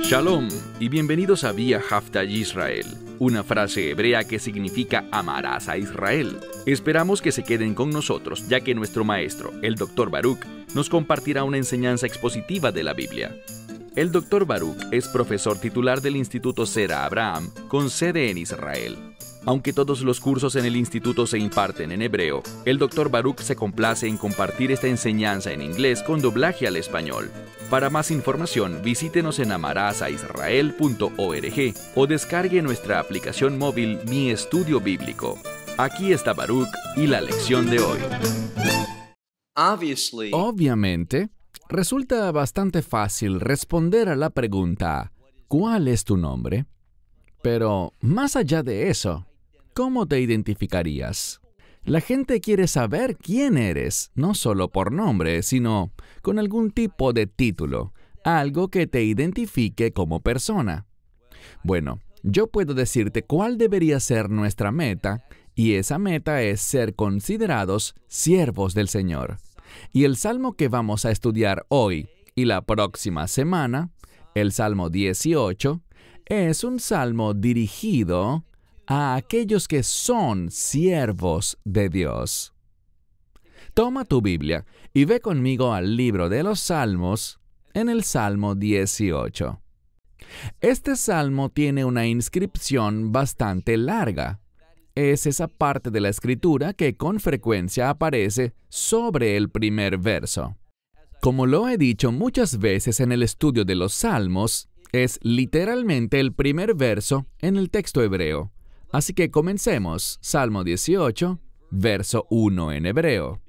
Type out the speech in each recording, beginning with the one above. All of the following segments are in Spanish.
Shalom y bienvenidos a Vía Haftaj Israel, una frase hebrea que significa amarás a Israel. Esperamos que se queden con nosotros, ya que nuestro maestro, el Dr. Baruch, nos compartirá una enseñanza expositiva de la Biblia. El Dr. Baruch es profesor titular del Instituto Zera Abraham, con sede en Israel. Aunque todos los cursos en el instituto se imparten en hebreo, el Dr. Baruch se complace en compartir esta enseñanza en inglés con doblaje al español. Para más información, visítenos en amarasaisrael.org o descargue nuestra aplicación móvil Mi Estudio Bíblico. Aquí está Baruch y la lección de hoy. Obviamente, resulta bastante fácil responder a la pregunta, ¿cuál es tu nombre? Pero, más allá de eso, ¿cómo te identificarías? La gente quiere saber quién eres, no solo por nombre, sino con algún tipo de título, algo que te identifique como persona. Bueno, yo puedo decirte cuál debería ser nuestra meta, y esa meta es ser considerados siervos del Señor. Y el salmo que vamos a estudiar hoy y la próxima semana, el Salmo 18, es un salmo dirigido a aquellos que son siervos de Dios. Toma tu Biblia y ve conmigo al libro de los Salmos en el Salmo 18. Este salmo tiene una inscripción bastante larga. Es esa parte de la escritura que con frecuencia aparece sobre el primer verso. Como lo he dicho muchas veces en el estudio de los Salmos, es literalmente el primer verso en el texto hebreo. Así que comencemos. Salmo 18, verso 1 en hebreo.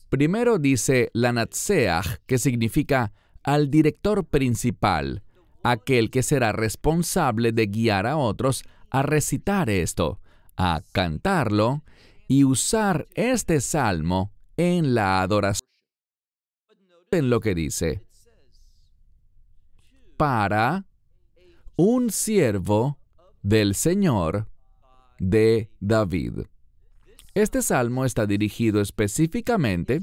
Primero dice Lanatseach, que significa al director principal, aquel que será responsable de guiar a otros a recitar esto, a cantarlo y usar este salmo en la adoración. En lo que dice, para un siervo del Señor de David. Este salmo está dirigido específicamente,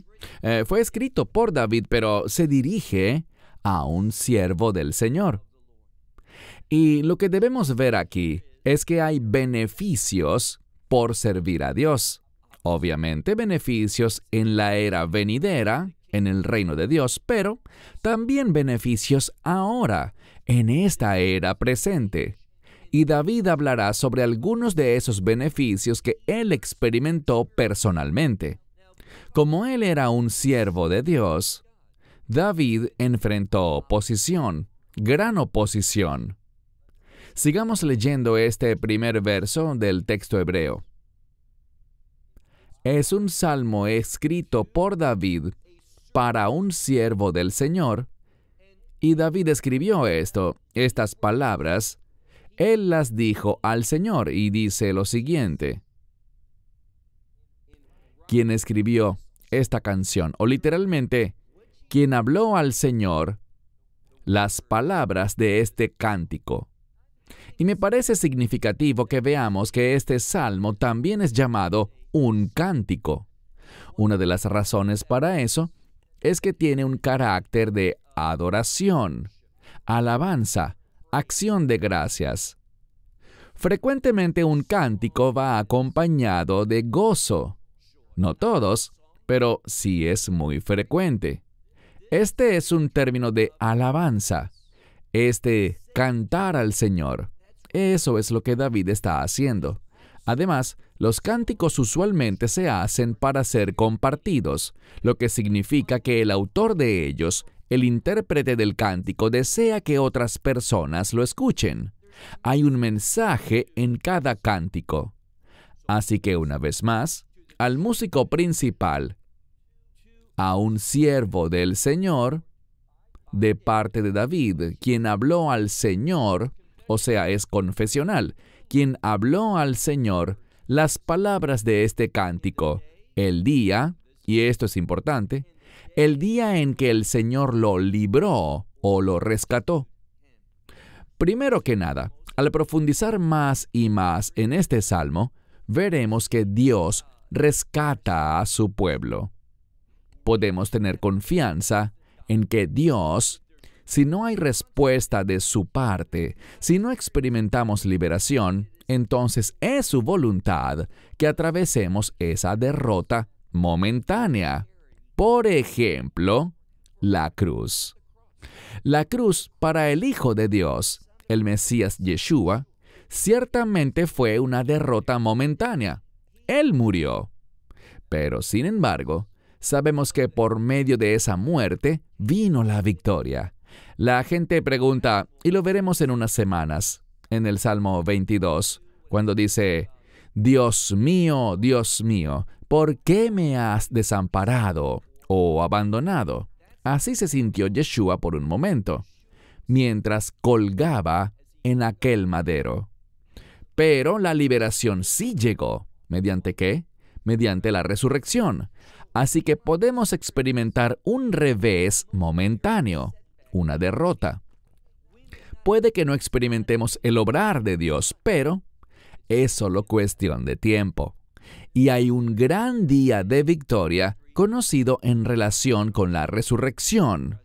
fue escrito por David, pero se dirige a un siervo del Señor. Y lo que debemos ver aquí es que hay beneficios por servir a Dios. Obviamente beneficios en la era venidera, en el reino de Dios, pero también beneficios ahora, en esta era presente. Y David hablará sobre algunos de esos beneficios que él experimentó personalmente. Como él era un siervo de Dios, David enfrentó oposición, gran oposición. Sigamos leyendo este primer verso del texto hebreo. Es un salmo escrito por David para un siervo del Señor, y David escribió estas palabras. Él las dijo al Señor y dice lo siguiente. Quien escribió esta canción, o literalmente, quien habló al Señor las palabras de este cántico. Y me parece significativo que veamos que este salmo también es llamado un cántico. Una de las razones para eso es que tiene un carácter de adoración, alabanza, acción de gracias. Frecuentemente un cántico va acompañado de gozo. No todos, pero sí es muy frecuente. Este es un término de alabanza. Cantar al Señor. Eso es lo que David está haciendo. Además, los cánticos usualmente se hacen para ser compartidos, lo que significa que el autor de ellos, el intérprete del cántico, desea que otras personas lo escuchen. Hay un mensaje en cada cántico. Así que una vez más, al músico principal, a un siervo del Señor, de parte de David, quien habló al Señor, o sea, es confesional, quien habló al Señor las palabras de este cántico, el día, y esto es importante, el día en que el Señor lo libró o lo rescató. Primero que nada, al profundizar más y más en este salmo, veremos que Dios rescata a su pueblo. podemos tener confianza en que Dios, si no hay respuesta de su parte, si no experimentamos liberación, entonces es su voluntad que atravesemos esa derrota momentánea. Por ejemplo, la cruz. La cruz para el Hijo de Dios, el Mesías Yeshua, ciertamente fue una derrota momentánea. Él murió. Pero, sin embargo, sabemos que por medio de esa muerte vino la victoria. La gente pregunta, y lo veremos en unas semanas, en el Salmo 22, cuando dice, Dios mío, ¿por qué me has desamparado o abandonado? Así se sintió Yeshua por un momento, mientras colgaba en aquel madero. Pero la liberación sí llegó. ¿Mediante qué? Mediante la resurrección. Así que podemos experimentar un revés momentáneo, una derrota. Puede que no experimentemos el obrar de Dios, pero es solo cuestión de tiempo. Y hay un gran día de victoria conocido en relación con la resurrección.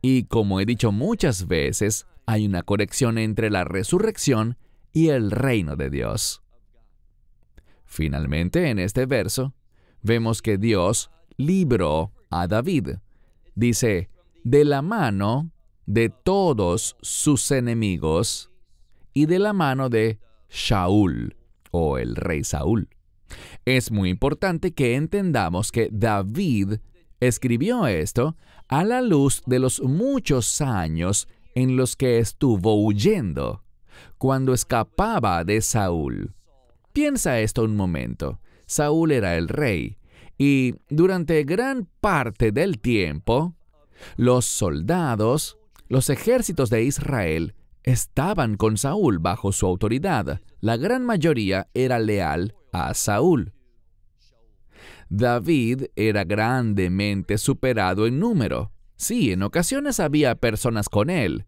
Y como he dicho muchas veces, hay una conexión entre la resurrección y el reino de Dios. Finalmente, en este verso, vemos que Dios libró a David. Dice, de la mano de todos sus enemigos y de la mano de Shaul, o el rey Saúl. Es muy importante que entendamos que David escribió esto a la luz de los muchos años en los que estuvo huyendo, cuando escapaba de Saúl. Piensa esto un momento. Saúl era el rey, y durante gran parte del tiempo, los soldados, los ejércitos de Israel, estaban con Saúl bajo su autoridad. La gran mayoría era leal a Saúl. David era grandemente superado en número. Sí, en ocasiones había personas con él,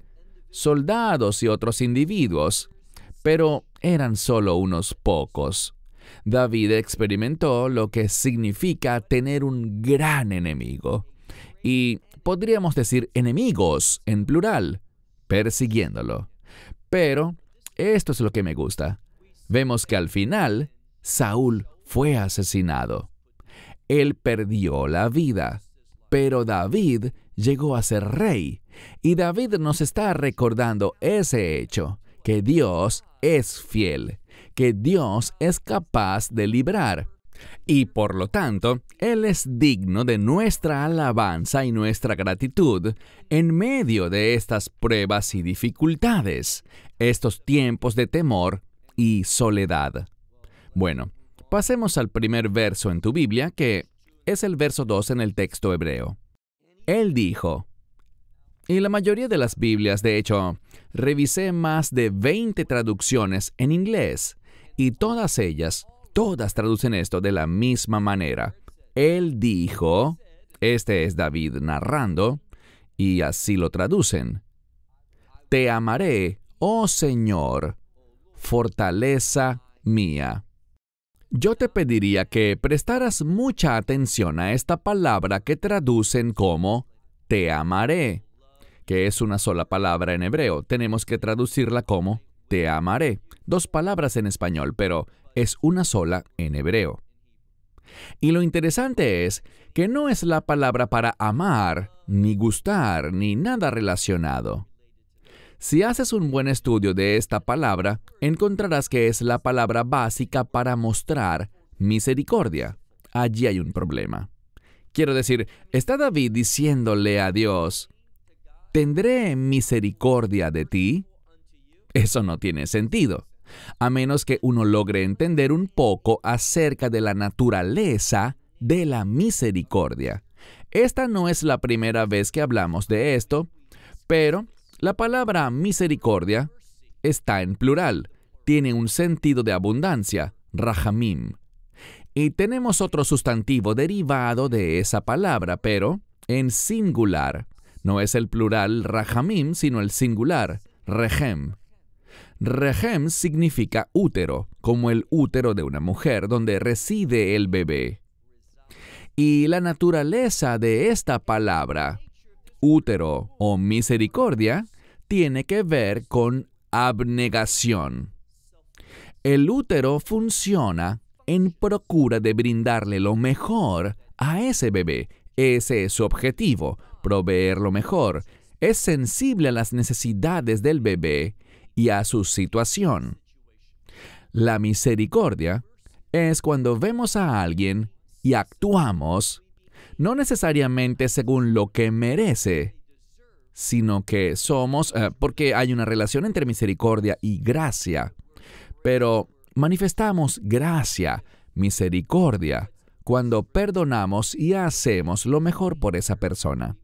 soldados y otros individuos, pero eran solo unos pocos. David experimentó lo que significa tener un gran enemigo. Y podríamos decir enemigos en plural, persiguiéndolo. Pero esto es lo que me gusta. Vemos que al final, Saúl fue asesinado. Él perdió la vida, pero David llegó a ser rey. Y David nos está recordando ese hecho, que Dios es fiel, que Dios es capaz de librar. Y por lo tanto, Él es digno de nuestra alabanza y nuestra gratitud en medio de estas pruebas y dificultades, estos tiempos de temor y soledad. Bueno, pasemos al primer verso en tu Biblia, que es el verso 2 en el texto hebreo. Él dijo, y la mayoría de las Biblias, de hecho, revisé más de 20 traducciones en inglés, y todas traducen esto de la misma manera. Él dijo, este es David narrando, y así lo traducen. Te amaré, oh Señor, fortaleza mía. Yo te pediría que prestaras mucha atención a esta palabra que traducen como te amaré, que es una sola palabra en hebreo. Tenemos que traducirla como te amaré. 2 palabras en español, pero es una sola en hebreo. Y lo interesante es que no es la palabra para amar, ni gustar, ni nada relacionado. Si haces un buen estudio de esta palabra, encontrarás que es la palabra básica para mostrar misericordia. Allí hay un problema. Quiero decir, ¿está David diciéndole a Dios, ¿tendré misericordia de ti? Eso no tiene sentido, a menos que uno logre entender un poco acerca de la naturaleza de la misericordia. Esta no es la primera vez que hablamos de esto, pero la palabra misericordia está en plural, tiene un sentido de abundancia, rahamim. Y tenemos otro sustantivo derivado de esa palabra, pero en singular. No es el plural rahamim, sino el singular, rehem. Rehem significa útero, como el útero de una mujer donde reside el bebé. Y la naturaleza de esta palabra, útero o misericordia, tiene que ver con abnegación. El útero funciona en procura de brindarle lo mejor a ese bebé. Ese es su objetivo, proveer lo mejor. Es sensible a las necesidades del bebé y a su situación. La misericordia es cuando vemos a alguien y actuamos, no necesariamente según lo que merece, sino que somos, porque hay una relación entre misericordia y gracia, pero manifestamos gracia, misericordia, cuando perdonamos y hacemos lo mejor por esa persona.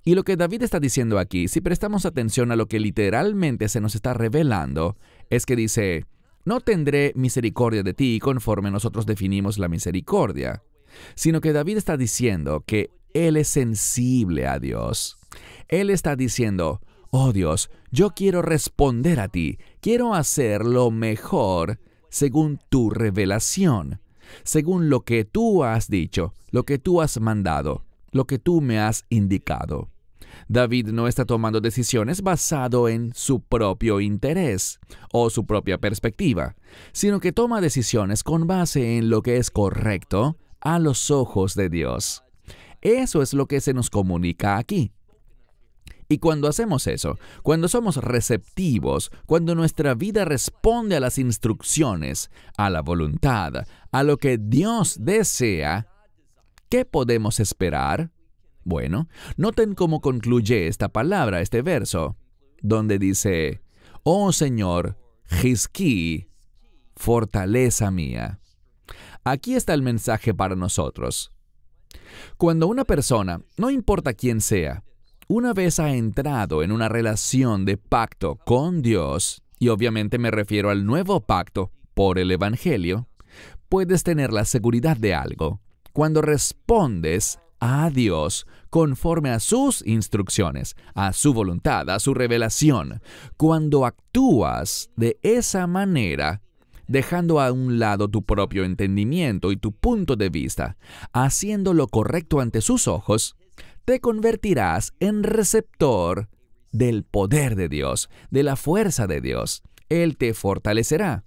Y lo que David está diciendo aquí, si prestamos atención a lo que literalmente se nos está revelando, es que dice, no tendré misericordia de ti conforme nosotros definimos la misericordia, sino que David está diciendo que Él es sensible a Dios. Él está diciendo, oh Dios, yo quiero responder a ti, quiero hacer lo mejor según tu revelación, según lo que tú has dicho, lo que tú has mandado, lo que tú me has indicado. David no está tomando decisiones basado en su propio interés o su propia perspectiva, sino que toma decisiones con base en lo que es correcto a los ojos de Dios. Eso es lo que se nos comunica aquí. Y cuando hacemos eso, cuando somos receptivos, cuando nuestra vida responde a las instrucciones, a la voluntad, a lo que Dios desea, ¿qué podemos esperar? Bueno, noten cómo concluye esta palabra, este verso, donde dice, oh Señor, Jizquí, fortaleza mía. Aquí está el mensaje para nosotros. Cuando una persona, no importa quién sea, una vez ha entrado en una relación de pacto con Dios, y obviamente me refiero al nuevo pacto por el Evangelio, puedes tener la seguridad de algo. Cuando respondes a Dios conforme a sus instrucciones, a su voluntad, a su revelación, cuando actúas de esa manera, dejando a un lado tu propio entendimiento y tu punto de vista, haciendo lo correcto ante sus ojos, te convertirás en receptor del poder de Dios, de la fuerza de Dios. Él te fortalecerá.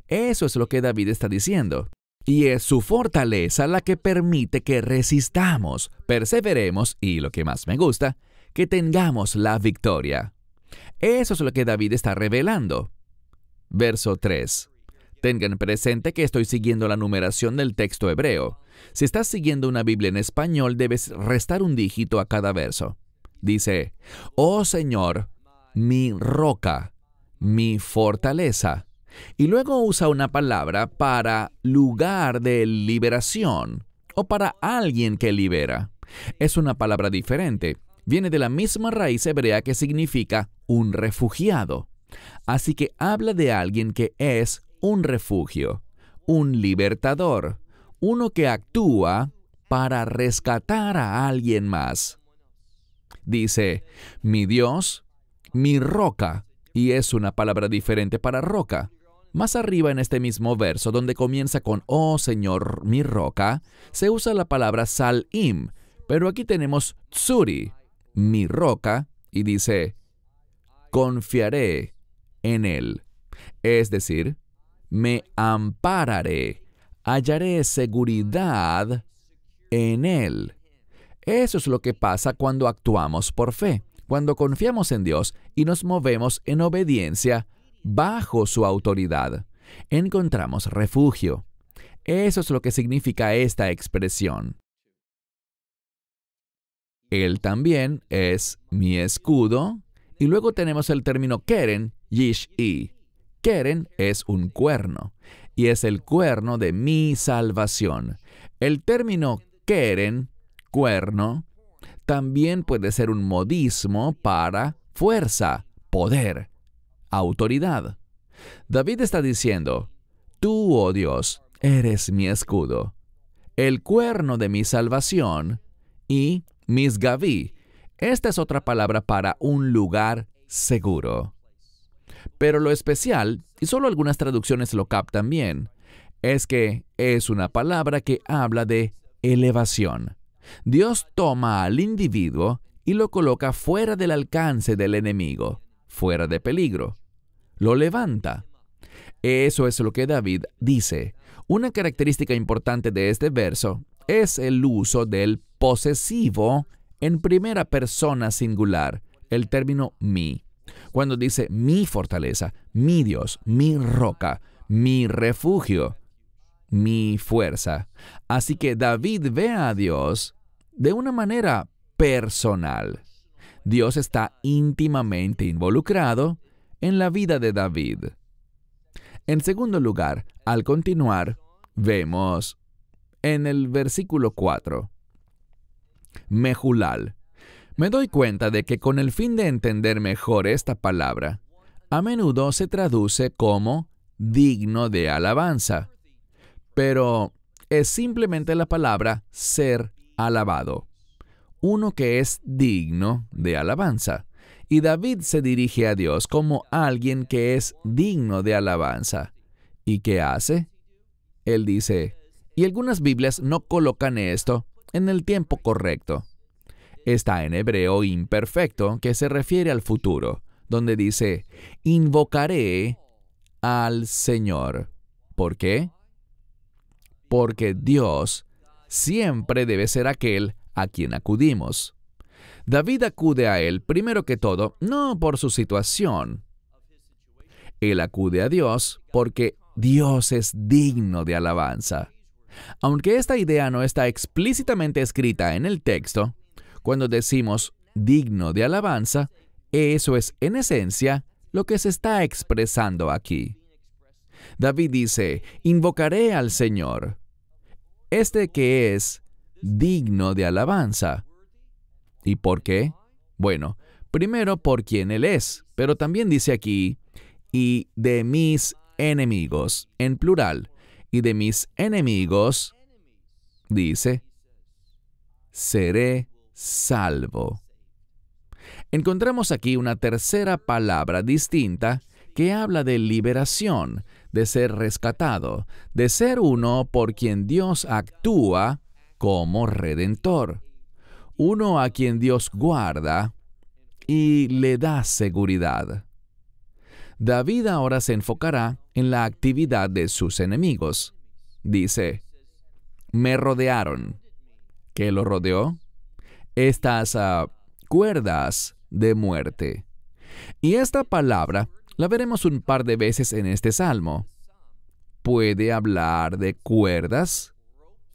Eso es lo que David está diciendo. Y es su fortaleza la que permite que resistamos, perseveremos y, lo que más me gusta, que tengamos la victoria. Eso es lo que David está revelando. Verso 3. Tengan presente que estoy siguiendo la numeración del texto hebreo. Si estás siguiendo una Biblia en español, debes restar un dígito a cada verso. Dice, oh Señor, mi roca, mi fortaleza. Y luego usa una palabra para lugar de liberación o para alguien que libera. Es una palabra diferente. Viene de la misma raíz hebrea que significa un refugiado. Así que habla de alguien que es un refugio, un libertador, uno que actúa para rescatar a alguien más. Dice, mi Dios, mi roca, y es una palabra diferente para roca. Más arriba en este mismo verso, donde comienza con oh Señor, mi roca, se usa la palabra salim, pero aquí tenemos tsuri, mi roca, y dice, confiaré en él. Es decir, me ampararé, hallaré seguridad en él. Eso es lo que pasa cuando actuamos por fe, cuando confiamos en Dios y nos movemos en obediencia bajo su autoridad. Encontramos refugio. Eso es lo que significa esta expresión. Él también es mi escudo. Y luego tenemos el término keren, yish-i. Keren es un cuerno, y es el cuerno de mi salvación. El término keren, cuerno, también puede ser un modismo para fuerza, poder, autoridad. David está diciendo, tú, oh Dios, eres mi escudo, el cuerno de mi salvación y misgaví. Esta es otra palabra para un lugar seguro. Pero lo especial, y solo algunas traducciones lo captan bien, es que es una palabra que habla de elevación. Dios toma al individuo y lo coloca fuera del alcance del enemigo, fuera de peligro. Lo levanta. Eso es lo que David dice. Una característica importante de este verso es el uso del posesivo en primera persona singular, el término mi. Cuando dice mi fortaleza, mi Dios, mi roca, mi refugio, mi fuerza. Así que David ve a Dios de una manera personal. Dios está íntimamente involucrado en la vida de David. En segundo lugar, al continuar, vemos en el versículo 4, Mehulal. Me doy cuenta de que con el fin de entender mejor esta palabra, a menudo se traduce como digno de alabanza, pero es simplemente la palabra ser alabado, uno que es digno de alabanza. Y David se dirige a Dios como alguien que es digno de alabanza. ¿Y qué hace? Él dice, y algunas Biblias no colocan esto en el tiempo correcto. Está en hebreo imperfecto, que se refiere al futuro, donde dice, invocaré al Señor. ¿Por qué? Porque Dios siempre debe ser aquel a quien acudimos. David acude a Él, primero que todo, no por su situación. Él acude a Dios porque Dios es digno de alabanza. Aunque esta idea no está explícitamente escrita en el texto, cuando decimos digno de alabanza, eso es en esencia lo que se está expresando aquí. David dice, invocaré al Señor, este que es digno de alabanza. ¿Y por qué? Bueno, primero por quien Él es, pero también dice aquí, y de mis enemigos, en plural, y de mis enemigos, dice, seré salvo. Encontramos aquí una tercera palabra distinta que habla de liberación, de ser rescatado, de ser uno por quien Dios actúa como redentor. Uno a quien Dios guarda y le da seguridad. David ahora se enfocará en la actividad de sus enemigos. Dice, me rodearon. ¿Qué lo rodeó? Estas cuerdas de muerte. Y esta palabra la veremos un par de veces en este salmo. Puede hablar de cuerdas,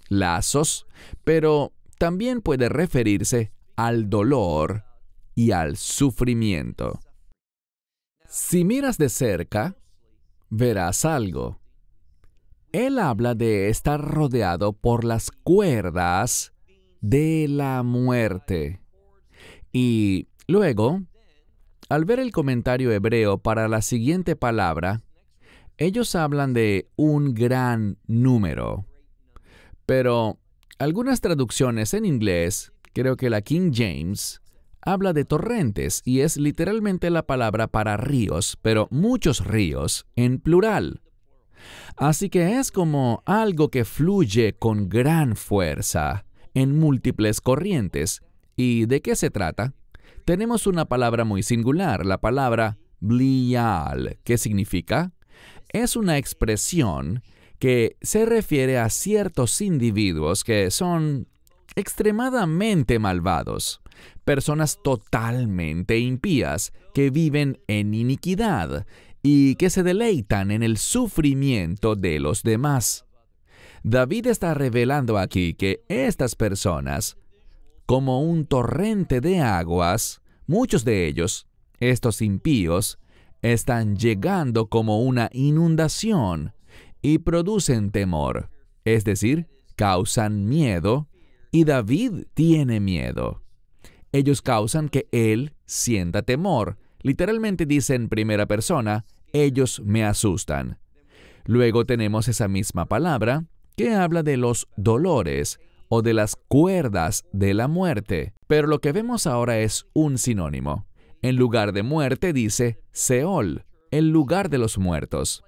lazos, pero también puede referirse al dolor y al sufrimiento. Si miras de cerca, verás algo. Él habla de estar rodeado por las cuerdas de la muerte. Y luego, al ver el comentario hebreo para la siguiente palabra, ellos hablan de un gran número. Pero algunas traducciones en inglés, creo que la King James, habla de torrentes y es literalmente la palabra para ríos, pero muchos ríos en plural. Así que es como algo que fluye con gran fuerza en múltiples corrientes. ¿Y de qué se trata? Tenemos una palabra muy singular, la palabra blial. ¿Qué significa? Es una expresión que se refiere a ciertos individuos que son extremadamente malvados, personas totalmente impías que viven en iniquidad y que se deleitan en el sufrimiento de los demás. David está revelando aquí que estas personas, como un torrente de aguas, muchos de ellos, estos impíos, están llegando como una inundación y producen temor, es decir, causan miedo, y David tiene miedo. Ellos causan que él sienta temor. Literalmente dice en primera persona, ellos me asustan. Luego tenemos esa misma palabra que habla de los dolores o de las cuerdas de la muerte. Pero lo que vemos ahora es un sinónimo. En lugar de muerte dice Seol, el lugar de los muertos.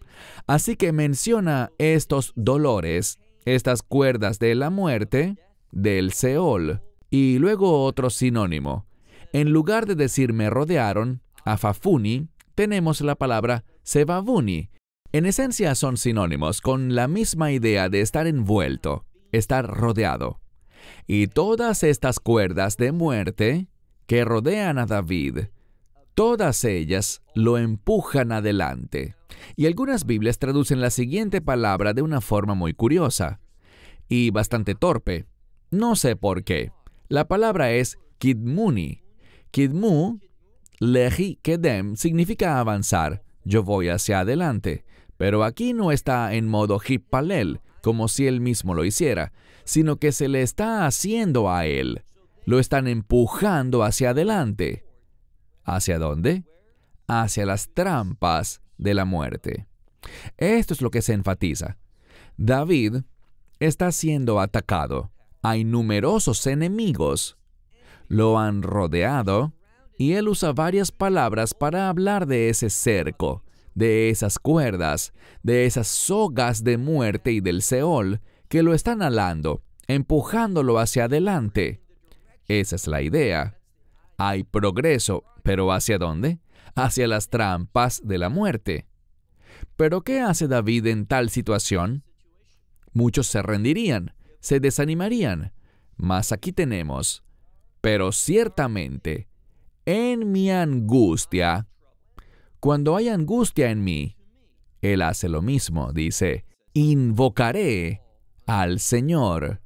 Así que menciona estos dolores, estas cuerdas de la muerte, del Seol. Y luego otro sinónimo. En lugar de decir me rodearon, afafuni, tenemos la palabra sebabuni. En esencia son sinónimos con la misma idea de estar envuelto, estar rodeado. Y todas estas cuerdas de muerte que rodean a David, todas ellas lo empujan adelante. Y algunas Biblias traducen la siguiente palabra de una forma muy curiosa y bastante torpe. No sé por qué. La palabra es kidmuni. Kidmu, lehi kedem, significa avanzar. Yo voy hacia adelante. Pero aquí no está en modo hippalel, como si él mismo lo hiciera, sino que se le está haciendo a él. Lo están empujando hacia adelante. ¿Hacia dónde? Hacia las trampas de la muerte. Esto es lo que se enfatiza. David está siendo atacado. Hay numerosos enemigos. Lo han rodeado y él usa varias palabras para hablar de ese cerco, de esas cuerdas, de esas sogas de muerte y del Seol que lo están alando, empujándolo hacia adelante. Esa es la idea. Hay progreso, pero ¿hacia dónde? Hacia las trampas de la muerte. ¿Pero qué hace David en tal situación? Muchos se rendirían, se desanimarían. Mas aquí tenemos, pero ciertamente, en mi angustia, cuando hay angustia en mí, Él hace lo mismo, dice, invocaré al Señor,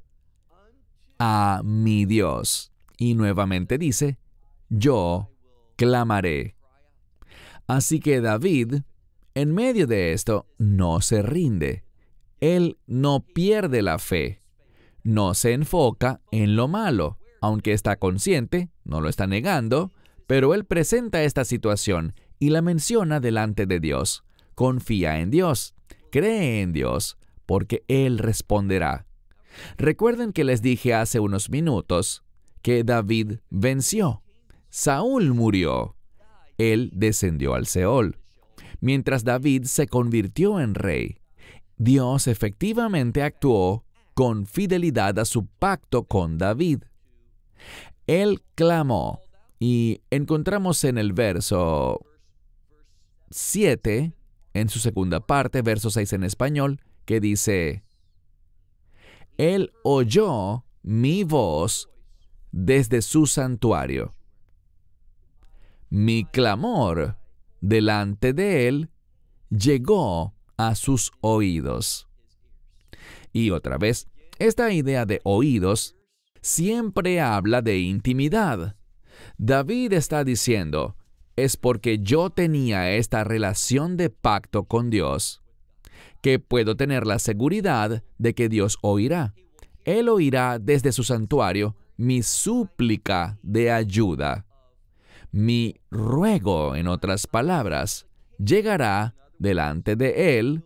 a mi Dios. Y nuevamente dice, yo clamaré. Así que David, en medio de esto, no se rinde. Él no pierde la fe. No se enfoca en lo malo, aunque está consciente, no lo está negando, pero él presenta esta situación y la menciona delante de Dios. Confía en Dios, cree en Dios, porque Él responderá. Recuerden que les dije hace unos minutos que David venció. Saúl murió. Él descendió al Seol. Mientras David se convirtió en rey, Dios efectivamente actuó con fidelidad a su pacto con David. Él clamó, y encontramos en el verso 7, en su segunda parte, verso 6 en español, que dice, Él oyó mi voz desde su santuario. Mi clamor delante de Él llegó a sus oídos. Y otra vez, esta idea de oídos siempre habla de intimidad. David está diciendo, es porque yo tenía esta relación de pacto con Dios, que puedo tener la seguridad de que Dios oirá. Él oirá desde su santuario mi súplica de ayuda. Mi ruego, en otras palabras, llegará delante de Él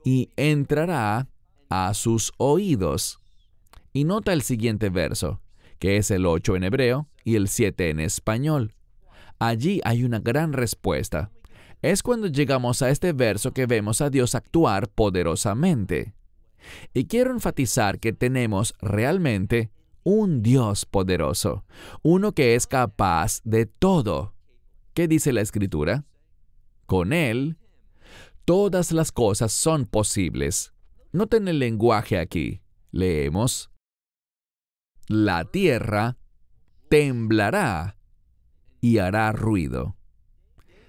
y entrará a sus oídos. Y nota el siguiente verso, que es el 8 en hebreo y el 7 en español. Allí hay una gran respuesta. Es cuando llegamos a este verso que vemos a Dios actuar poderosamente. Y quiero enfatizar que tenemos realmente un Dios poderoso, uno que es capaz de todo. ¿Qué dice la Escritura? Con Él, todas las cosas son posibles. Noten el lenguaje aquí. Leemos, la tierra temblará y hará ruido.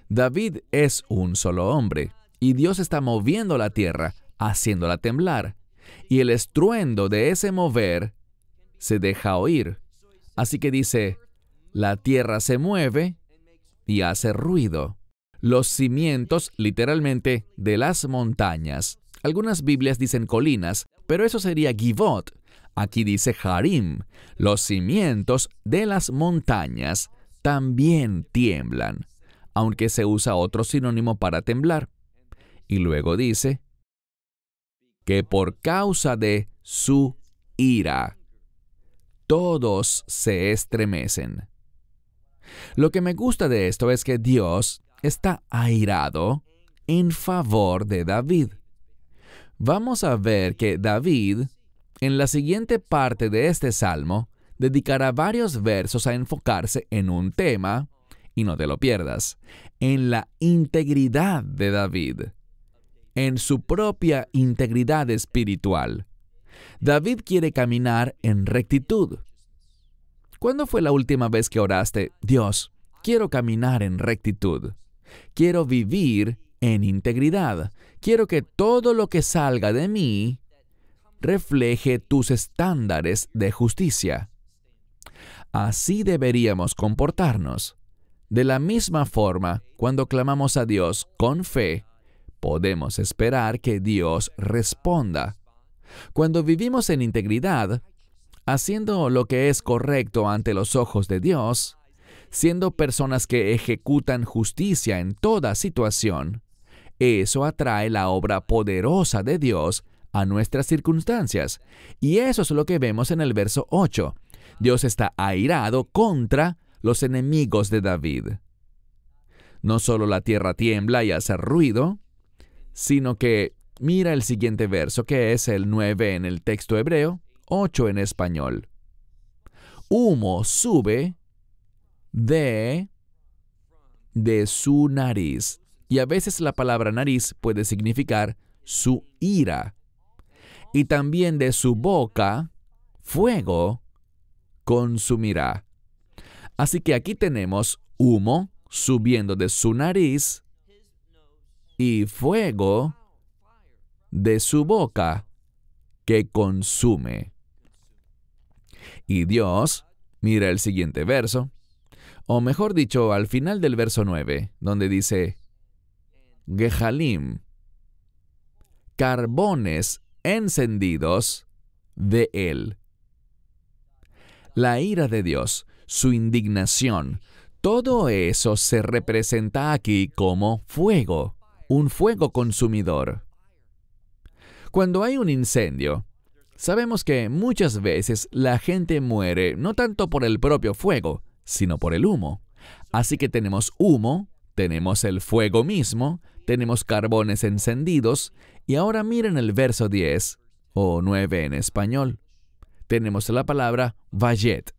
David es un solo hombre, y Dios está moviendo la tierra, haciéndola temblar, y el estruendo de ese mover se deja oír. Así que dice, la tierra se mueve y hace ruido. Los cimientos, literalmente, de las montañas. Algunas Biblias dicen colinas, pero eso sería Givot. Aquí dice Harim. Los cimientos de las montañas también tiemblan, aunque se usa otro sinónimo para temblar. Y luego dice que por causa de su ira, todos se estremecen. Lo que me gusta de esto es que Dios está airado en favor de David. Vamos a ver que David en la siguiente parte de este salmo, dedicará varios versos a enfocarse en un tema, y no te lo pierdas, en la integridad de David, en su propia integridad espiritual. David quiere caminar en rectitud. ¿Cuándo fue la última vez que oraste, Dios, quiero caminar en rectitud? Quiero vivir en integridad. Quiero que todo lo que salga de mí refleje tus estándares de justicia. Así deberíamos comportarnos. De la misma forma, cuando clamamos a Dios con fe, podemos esperar que Dios responda. Cuando vivimos en integridad, haciendo lo que es correcto ante los ojos de Dios, siendo personas que ejecutan justicia en toda situación, eso atrae la obra poderosa de Dios a nuestras circunstancias. Y eso es lo que vemos en el verso 8. Dios está airado contra los enemigos de David. No solo la tierra tiembla y hace ruido, sino que mira el siguiente verso, que es el 9 en el texto hebreo, 8 en español. Humo sube de su nariz. Y a veces la palabra nariz puede significar su ira. Y también de su boca, fuego consumirá. Así que aquí tenemos humo subiendo de su nariz y fuego de su boca que consume. Y Dios, mira el siguiente verso, o mejor dicho, al final del verso 9, donde dice, Gehalim, carbones encendidos de él. La ira de Dios, su indignación, todo eso se representa aquí como fuego, un fuego consumidor. Cuando hay un incendio, sabemos que muchas veces la gente muere no tanto por el propio fuego, sino por el humo. Así que tenemos humo, tenemos el fuego mismo, tenemos carbones encendidos, y ahora miren el verso 10, o 9 en español. Tenemos la palabra vayet.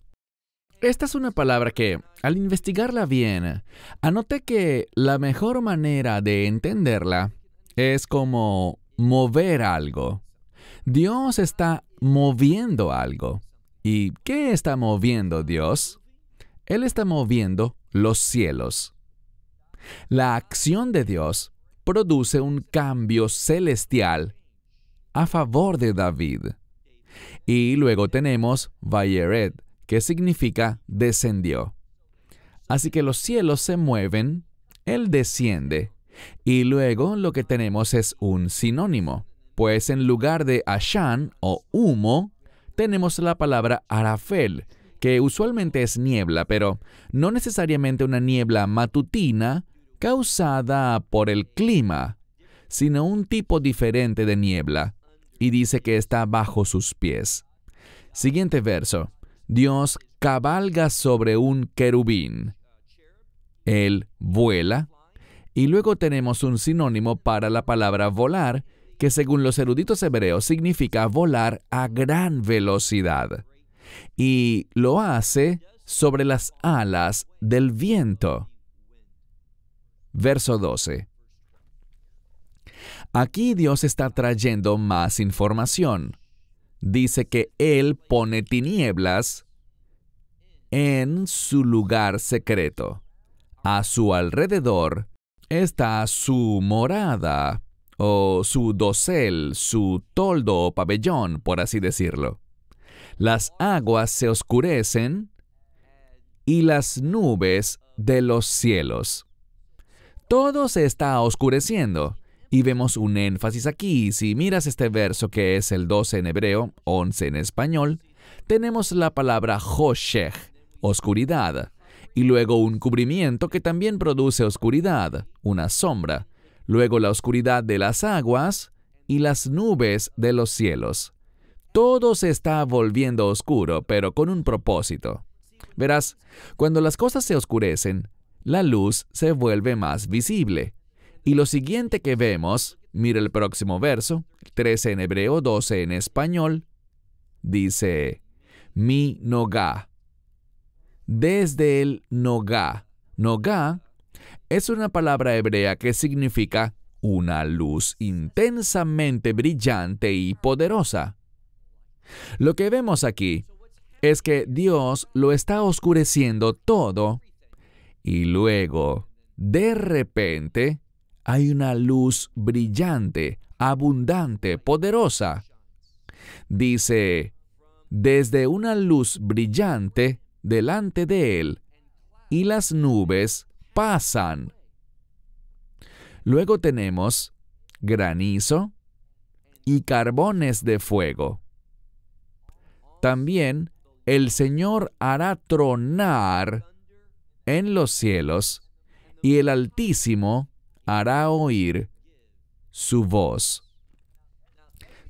Esta es una palabra que, al investigarla bien, anoté que la mejor manera de entenderla es como mover algo. Dios está moviendo algo. ¿Y qué está moviendo Dios? Él está moviendo los cielos. La acción de Dios produce un cambio celestial a favor de David. Y luego tenemos Vayered, que significa descendió. Así que los cielos se mueven, Él desciende. Y luego lo que tenemos es un sinónimo, pues en lugar de Ashan o humo, tenemos la palabra Arafel, que usualmente es niebla, pero no necesariamente una niebla matutina causada por el clima, sino un tipo diferente de niebla, y dice que está bajo sus pies. Siguiente verso. Dios cabalga sobre un querubín. Él vuela. Y luego tenemos un sinónimo para la palabra volar, que según los eruditos hebreos significa volar a gran velocidad. Y lo hace sobre las alas del viento. Verso 12. Aquí Dios está trayendo más información. Dice que Él pone tinieblas en su lugar secreto. A su alrededor está su morada, o su dosel, su toldo o pabellón, por así decirlo. Las aguas se oscurecen y las nubes de los cielos. Todo se está oscureciendo. Y vemos un énfasis aquí. Si miras este verso, que es el 12 en hebreo, 11 en español, tenemos la palabra Hoshech, oscuridad, y luego un cubrimiento que también produce oscuridad, una sombra, luego la oscuridad de las aguas y las nubes de los cielos. Todo se está volviendo oscuro, pero con un propósito. Verás, cuando las cosas se oscurecen, la luz se vuelve más visible. Y lo siguiente que vemos, mira el próximo verso, 13 en hebreo, 12 en español, dice mi nogá. Desde el nogá. Nogá es una palabra hebrea que significa una luz intensamente brillante y poderosa. Lo que vemos aquí es que Dios lo está oscureciendo todo y luego, de repente, hay una luz brillante, abundante, poderosa. Dice, desde una luz brillante delante de él, y las nubes pasan. Luego tenemos granizo y carbones de fuego. También el Señor hará tronar en los cielos, y el Altísimo hará oír su voz.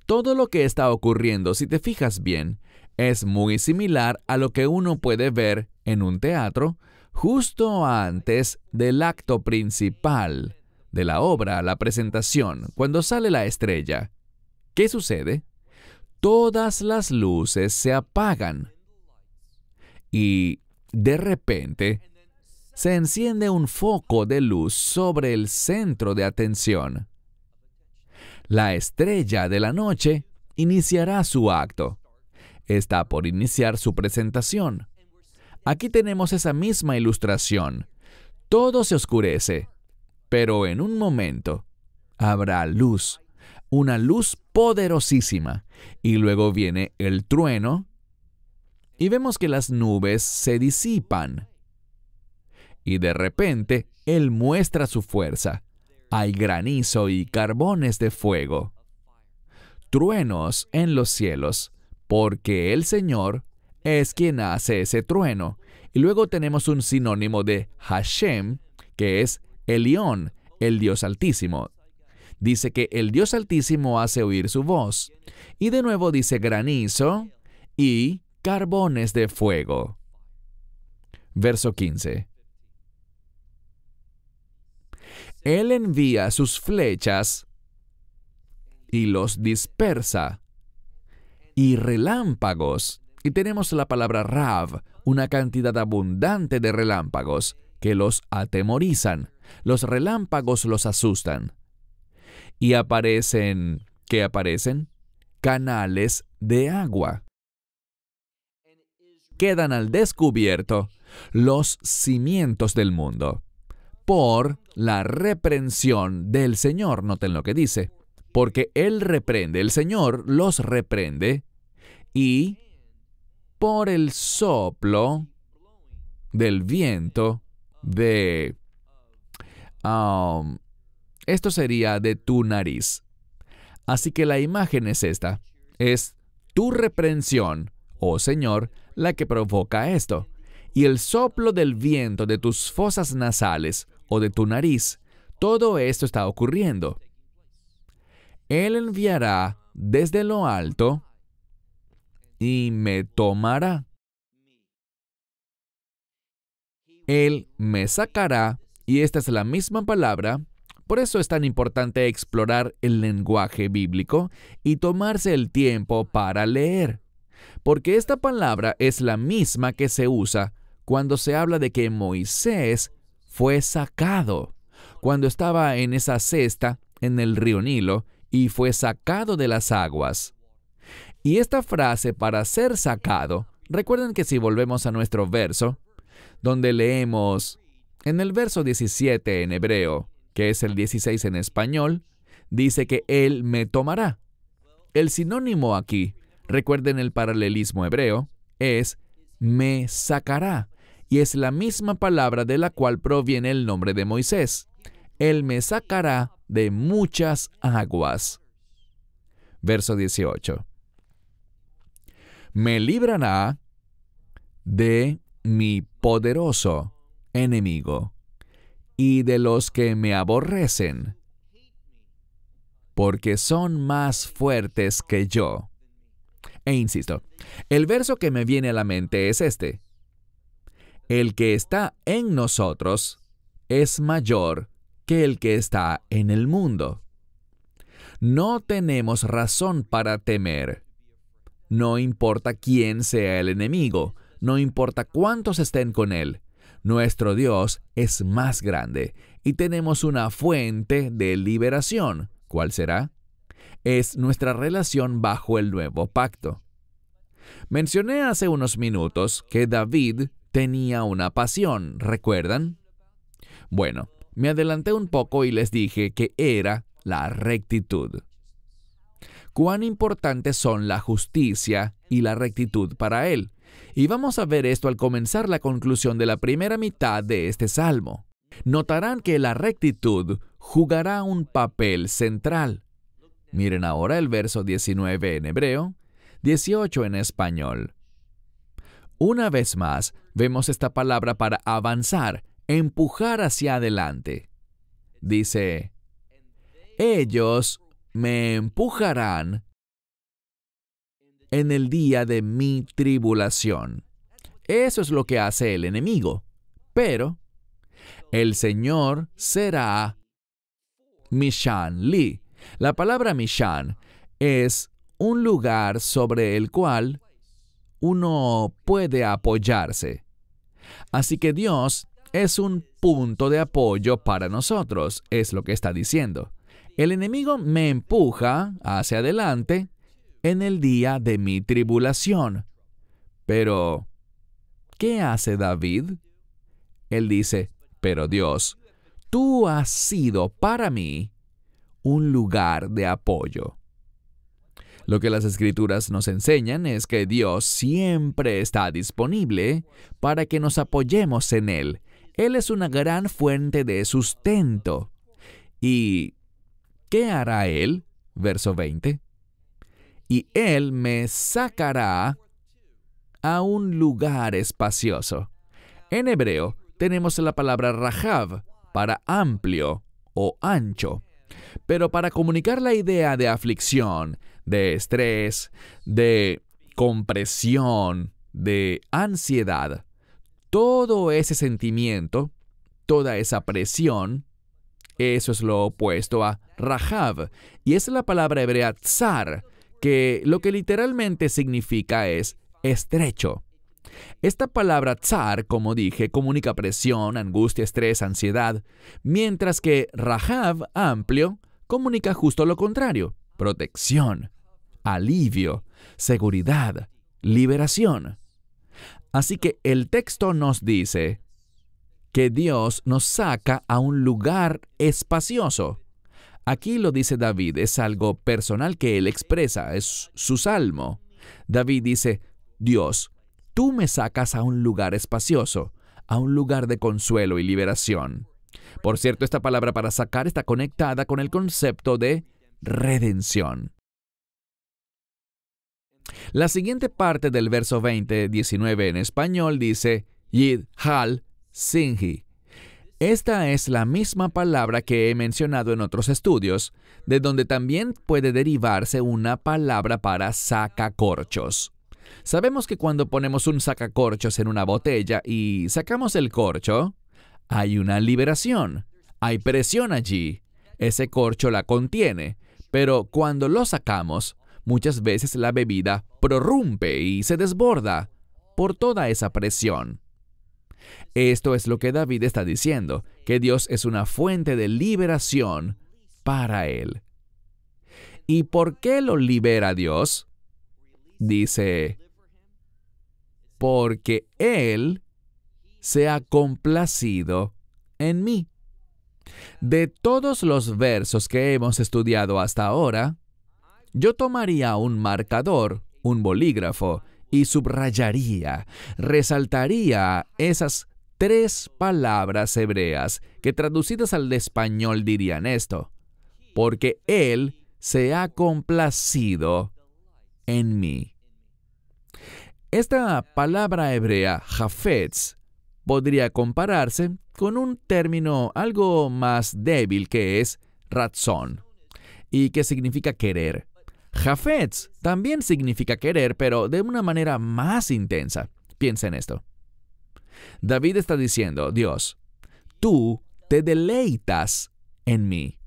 Todo lo que está ocurriendo, si te fijas bien, es muy similar a lo que uno puede ver en un teatro justo antes del acto principal de la obra, la presentación, cuando sale la estrella. ¿Qué sucede? Todas las luces se apagan y, de repente, se enciende un foco de luz sobre el centro de atención. La estrella de la noche iniciará su acto. Está por iniciar su presentación. Aquí tenemos esa misma ilustración. Todo se oscurece, pero en un momento habrá luz, una luz poderosísima, y luego viene el trueno, y vemos que las nubes se disipan. Y de repente, Él muestra su fuerza. Hay granizo y carbones de fuego. Truenos en los cielos, porque el Señor es quien hace ese trueno. Y luego tenemos un sinónimo de Hashem, que es Elión, el Dios Altísimo. Dice que el Dios Altísimo hace oír su voz. Y de nuevo dice granizo y carbones de fuego. Verso 15. Él envía sus flechas y los dispersa, y relámpagos. Y tenemos la palabra rav, una cantidad abundante de relámpagos que los atemorizan. Los relámpagos los asustan. Y aparecen, ¿qué aparecen? Canales de agua. Quedan al descubierto los cimientos del mundo por la reprensión del Señor. Noten lo que dice. Porque Él reprende, el Señor los reprende, y por el soplo del viento de... esto sería de tu nariz. Así que la imagen es esta. Es tu reprensión, oh Señor, la que provoca esto. Y el soplo del viento de tus fosas nasales o de tu nariz, todo esto está ocurriendo. Él enviará desde lo alto y me tomará. Él me sacará, y esta es la misma palabra. Por eso es tan importante explorar el lenguaje bíblico y tomarse el tiempo para leer. Porque esta palabra es la misma que se usa cuando se habla de que Moisés fue sacado, cuando estaba en esa cesta en el río Nilo y fue sacado de las aguas. Y esta frase para ser sacado, recuerden que si volvemos a nuestro verso, donde leemos en el verso 17 en hebreo, que es el 16 en español, dice que Él me tomará. El sinónimo aquí, recuerden el paralelismo hebreo, es me sacará, y es la misma palabra de la cual proviene el nombre de Moisés. Él me sacará de muchas aguas. Verso 18. Me librará de mi poderoso enemigo y de los que me aborrecen, porque son más fuertes que yo. E insisto, el verso que me viene a la mente es este. El que está en nosotros es mayor que el que está en el mundo. No tenemos razón para temer. No importa quién sea el enemigo, no importa cuántos estén con él, nuestro Dios es más grande y tenemos una fuente de liberación. ¿Cuál será? Es nuestra relación bajo el nuevo pacto. Mencioné hace unos minutos que David tenía una pasión, ¿recuerdan? Bueno, me adelanté un poco y les dije que era la rectitud. ¿Cuán importantes son la justicia y la rectitud para él? Y vamos a ver esto al comenzar la conclusión de la primera mitad de este salmo. Notarán que la rectitud jugará un papel central. Miren ahora el verso 19 en hebreo, 18 en español. Una vez más, vemos esta palabra para avanzar, empujar hacia adelante. Dice, ellos me empujarán en el día de mi tribulación. Eso es lo que hace el enemigo. Pero el Señor será Mishan Li. La palabra Mishan es un lugar sobre el cual uno puede apoyarse. Así que Dios es un punto de apoyo para nosotros, es lo que está diciendo. El enemigo me empuja hacia adelante en el día de mi tribulación. Pero, ¿qué hace David? Él dice, pero Dios, tú has sido para mí un lugar de apoyo. Lo que las Escrituras nos enseñan es que Dios siempre está disponible para que nos apoyemos en Él. Él es una gran fuente de sustento. ¿Y qué hará Él? Verso 20. Y Él me sacará a un lugar espacioso. En hebreo tenemos la palabra rahav para amplio o ancho. Pero para comunicar la idea de aflicción, de estrés, de compresión, de ansiedad, todo ese sentimiento, toda esa presión, eso es lo opuesto a rahav, y es la palabra hebrea tsar, que lo que literalmente significa es estrecho. Esta palabra tsar, como dije, comunica presión, angustia, estrés, ansiedad, mientras que rahav, amplio, comunica justo lo contrario, protección, alivio, seguridad, liberación. Así que el texto nos dice que Dios nos saca a un lugar espacioso. Aquí lo dice David, es algo personal que él expresa, es su salmo. David dice, Dios, tú me sacas a un lugar espacioso, a un lugar de consuelo y liberación. Por cierto, esta palabra para sacar está conectada con el concepto de redención. La siguiente parte del verso 19 en español dice, Yid Hal Sinhi. Esta es la misma palabra que he mencionado en otros estudios, de donde también puede derivarse una palabra para sacacorchos. Sabemos que cuando ponemos un sacacorchos en una botella y sacamos el corcho, hay una liberación, hay presión allí. Ese corcho la contiene, pero cuando lo sacamos, muchas veces la bebida prorrumpe y se desborda por toda esa presión. Esto es lo que David está diciendo, que Dios es una fuente de liberación para él. ¿Y por qué lo libera Dios? Dice, porque Él se ha complacido en mí. De todos los versos que hemos estudiado hasta ahora, yo tomaría un marcador, un bolígrafo, y subrayaría, resaltaría esas 3 palabras hebreas que traducidas al español dirían esto, porque Él se ha complacido en mí. Esta palabra hebrea, hafetz, podría compararse con un término algo más débil que es ratzón, y que significa querer. Hafetz también significa querer, pero de una manera más intensa. Piensa en esto. David está diciendo, Dios, tú te deleitas en mí.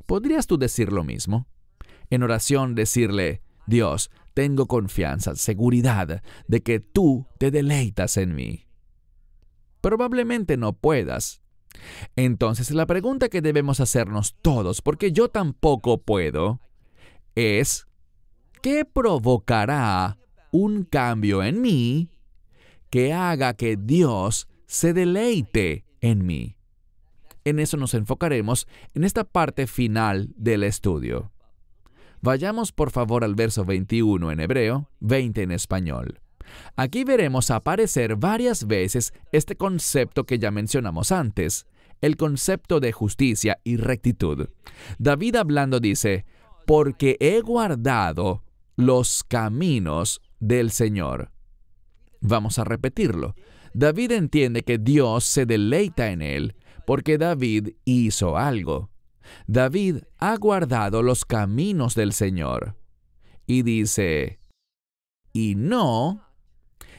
¿Podrías tú decir lo mismo? En oración decirle, Dios, te tengo confianza, seguridad de que tú te deleitas en mí. Probablemente no puedas. Entonces la pregunta que debemos hacernos todos, porque yo tampoco puedo, es, ¿qué provocará un cambio en mí que haga que Dios se deleite en mí? En eso nos enfocaremos en esta parte final del estudio. Vayamos por favor al verso 21 en hebreo, 20 en español. Aquí veremos aparecer varias veces este concepto que ya mencionamos antes, el concepto de justicia y rectitud. David hablando dice, porque he guardado los caminos del Señor. Vamos a repetirlo. David entiende que Dios se deleita en él porque David hizo algo. David ha guardado los caminos del Señor. Y dice, y no,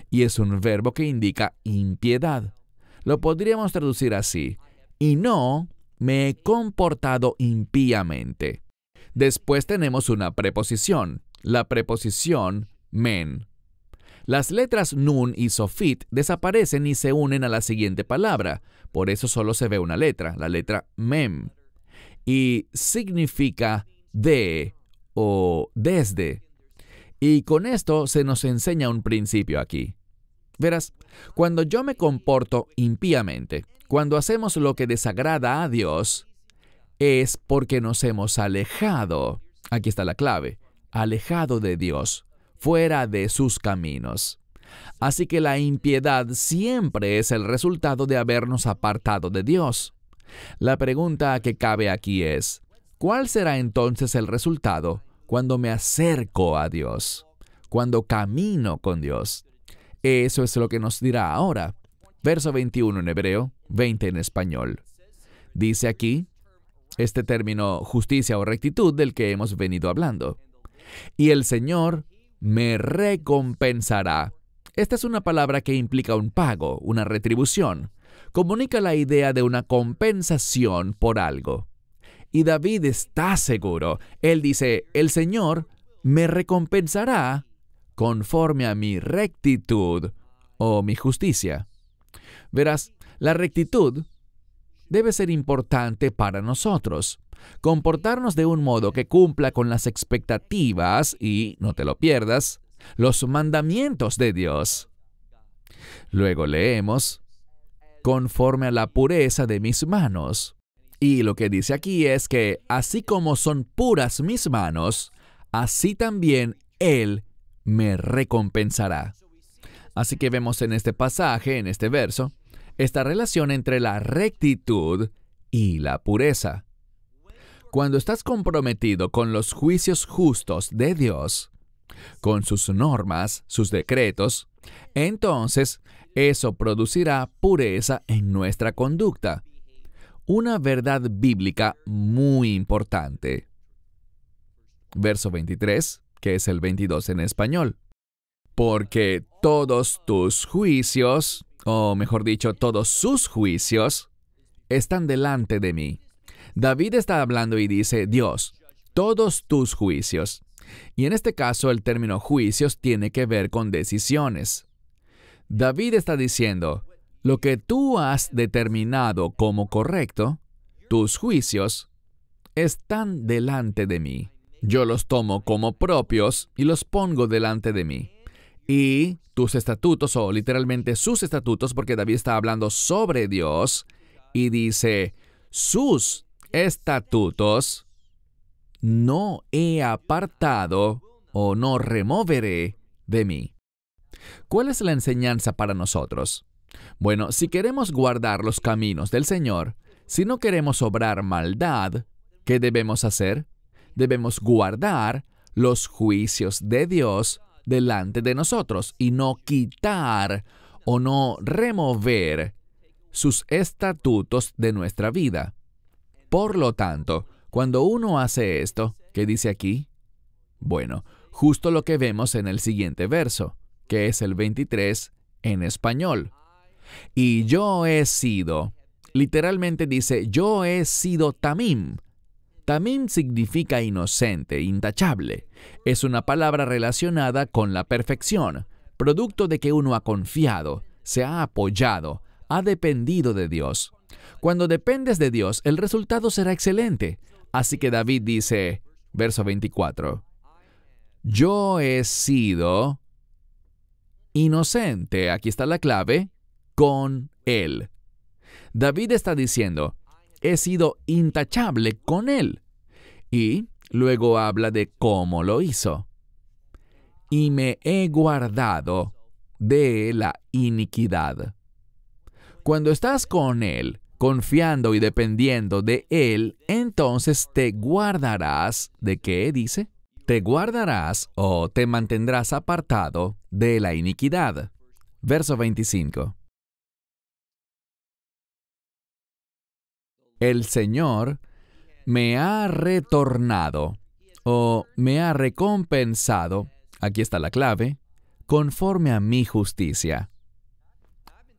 y es un verbo que indica impiedad. Lo podríamos traducir así, y no me he comportado impíamente. Después tenemos una preposición, la preposición men. Las letras nun y sofit desaparecen y se unen a la siguiente palabra. Por eso solo se ve una letra, la letra mem. Y significa de o desde. Y con esto se nos enseña un principio aquí. Verás, cuando yo me comporto impíamente, cuando hacemos lo que desagrada a Dios, es porque nos hemos alejado. Aquí está la clave, alejado de Dios, fuera de sus caminos. Así que la impiedad siempre es el resultado de habernos apartado de Dios. La pregunta que cabe aquí es, ¿cuál será entonces el resultado cuando me acerco a Dios? Cuando camino con Dios. Eso es lo que nos dirá ahora. Verso 21 en hebreo, 20 en español. Dice aquí, este término justicia o rectitud del que hemos venido hablando. Y el Señor me recompensará. Esta es una palabra que implica un pago, una retribución. Comunica la idea de una compensación por algo. Y David está seguro. Él dice, el Señor me recompensará conforme a mi rectitud o mi justicia. Verás, la rectitud debe ser importante para nosotros. Comportarnos de un modo que cumpla con las expectativas y, no te lo pierdas, los mandamientos de Dios. Luego leemos, conforme a la pureza de mis manos. Y lo que dice aquí es que, así como son puras mis manos, así también Él me recompensará. Así que vemos en este pasaje, en este verso, esta relación entre la rectitud y la pureza. Cuando estás comprometido con los juicios justos de Dios, con sus normas, sus decretos, entonces eso producirá pureza en nuestra conducta. Una verdad bíblica muy importante. Verso 23, que es el 22 en español. Porque todos tus juicios, o mejor dicho, todos sus juicios, están delante de mí. David está hablando y dice, Dios, todos tus juicios. Y en este caso el término juicios tiene que ver con decisiones. David está diciendo, lo que tú has determinado como correcto, tus juicios, están delante de mí. Yo los tomo como propios y los pongo delante de mí. Y tus estatutos, o literalmente sus estatutos, porque David está hablando sobre Dios, y dice, sus estatutos no he apartado o no removeré de mí. ¿Cuál es la enseñanza para nosotros? Bueno, si queremos guardar los caminos del Señor, si no queremos obrar maldad, ¿qué debemos hacer? Debemos guardar los juicios de Dios delante de nosotros y no quitar o no remover sus estatutos de nuestra vida. Por lo tanto, cuando uno hace esto, ¿qué dice aquí? Bueno, justo lo que vemos en el siguiente verso, que es el 23 en español. Y yo he sido, literalmente dice, yo he sido tamim. Tamim significa inocente, intachable. Es una palabra relacionada con la perfección, producto de que uno ha confiado, se ha apoyado, ha dependido de Dios. Cuando dependes de Dios, el resultado será excelente. Así que David dice, verso 24, yo he sido inocente, aquí está la clave, con Él. David está diciendo, he sido intachable con Él. Y luego habla de cómo lo hizo. Y me he guardado de la iniquidad. Cuando estás con Él, confiando y dependiendo de Él, entonces te guardarás, ¿de qué dice? Te guardarás o te mantendrás apartado de la iniquidad. Verso 25. El Señor me ha retornado o me ha recompensado, aquí está la clave, conforme a mi justicia.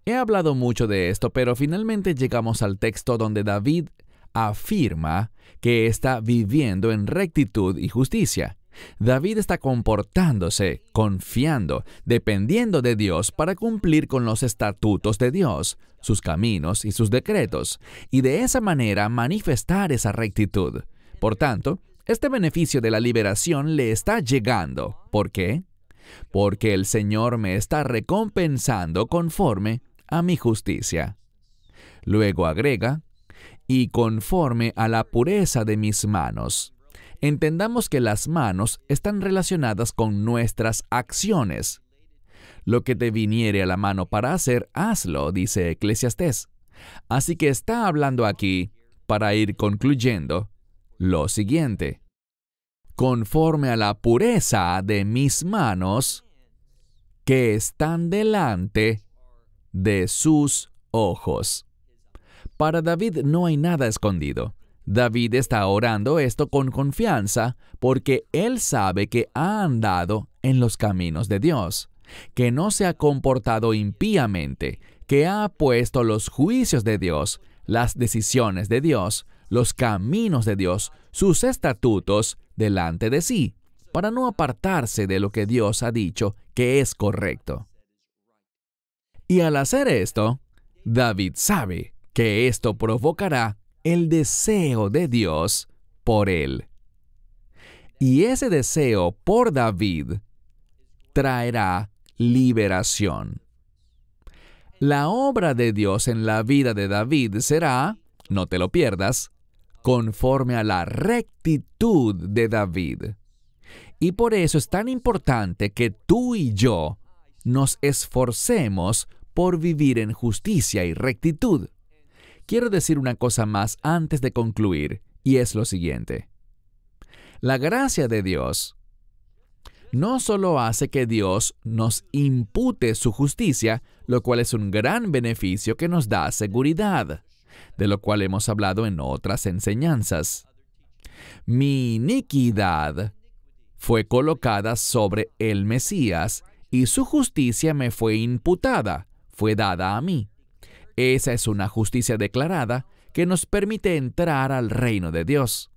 He hablado mucho de esto, pero finalmente llegamos al texto donde David afirma que está viviendo en rectitud y justicia. David está comportándose, confiando, dependiendo de Dios para cumplir con los estatutos de Dios, sus caminos y sus decretos, y de esa manera manifestar esa rectitud. Por tanto, este beneficio de la liberación le está llegando. ¿Por qué? Porque el Señor me está recompensando conforme a mi justicia. Luego agrega, y conforme a la pureza de mis manos. Entendamos que las manos están relacionadas con nuestras acciones. Lo que te viniere a la mano para hacer, hazlo, dice Eclesiastés. Así que está hablando aquí, para ir concluyendo, lo siguiente. Conforme a la pureza de mis manos, que están delante de sus ojos. Para David no hay nada escondido. David está orando esto con confianza porque él sabe que ha andado en los caminos de Dios, que no se ha comportado impíamente, que ha puesto los juicios de Dios, las decisiones de Dios, los caminos de Dios, sus estatutos delante de sí, para no apartarse de lo que Dios ha dicho que es correcto. Y al hacer esto, David sabe que esto provocará el deseo de Dios por él. Y ese deseo por David traerá liberación. La obra de Dios en la vida de David será, no te lo pierdas, conforme a la rectitud de David. Y por eso es tan importante que tú y yo nos esforcemos por vivir en justicia y rectitud. Quiero decir una cosa más antes de concluir, y es lo siguiente. La gracia de Dios no solo hace que Dios nos impute su justicia, lo cual es un gran beneficio que nos da seguridad, de lo cual hemos hablado en otras enseñanzas. Mi iniquidad fue colocada sobre el Mesías, y su justicia me fue imputada, fue dada a mí. Esa es una justicia declarada que nos permite entrar al reino de Dios.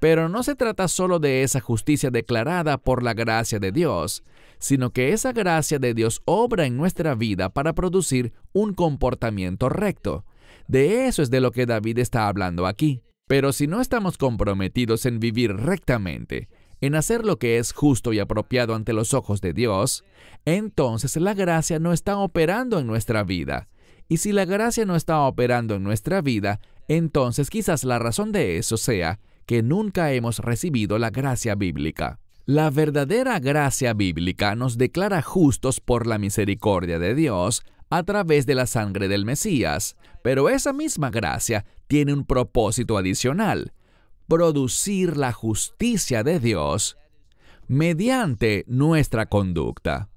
Pero no se trata solo de esa justicia declarada por la gracia de Dios, sino que esa gracia de Dios obra en nuestra vida para producir un comportamiento recto. De eso es de lo que David está hablando aquí. Pero si no estamos comprometidos en vivir rectamente, en hacer lo que es justo y apropiado ante los ojos de Dios, entonces la gracia no está operando en nuestra vida. Y si la gracia no está operando en nuestra vida, entonces quizás la razón de eso sea que nunca hemos recibido la gracia bíblica. La verdadera gracia bíblica nos declara justos por la misericordia de Dios a través de la sangre del Mesías, pero esa misma gracia tiene un propósito adicional: producir la justicia de Dios mediante nuestra conducta.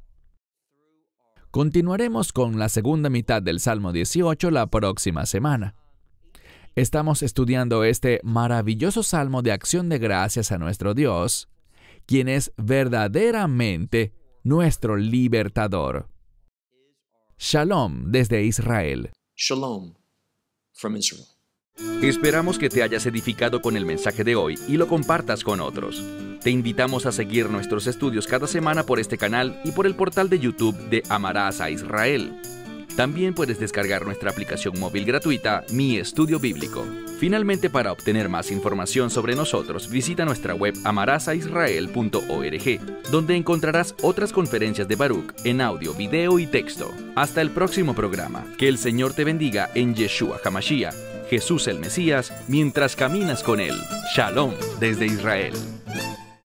Continuaremos con la segunda mitad del Salmo 18 la próxima semana. Estamos estudiando este maravilloso salmo de acción de gracias a nuestro Dios, quien es verdaderamente nuestro libertador. Shalom desde Israel. Shalom from Israel. Esperamos que te hayas edificado con el mensaje de hoy y lo compartas con otros. Te invitamos a seguir nuestros estudios cada semana por este canal y por el portal de YouTube de Amarás a Israel. También puedes descargar nuestra aplicación móvil gratuita, Mi Estudio Bíblico. Finalmente, para obtener más información sobre nosotros, visita nuestra web amarasaisrael.org, donde encontrarás otras conferencias de Baruch en audio, video y texto. Hasta el próximo programa. Que el Señor te bendiga en Yeshua HaMashiach, Jesús el Mesías, mientras caminas con Él. Shalom desde Israel.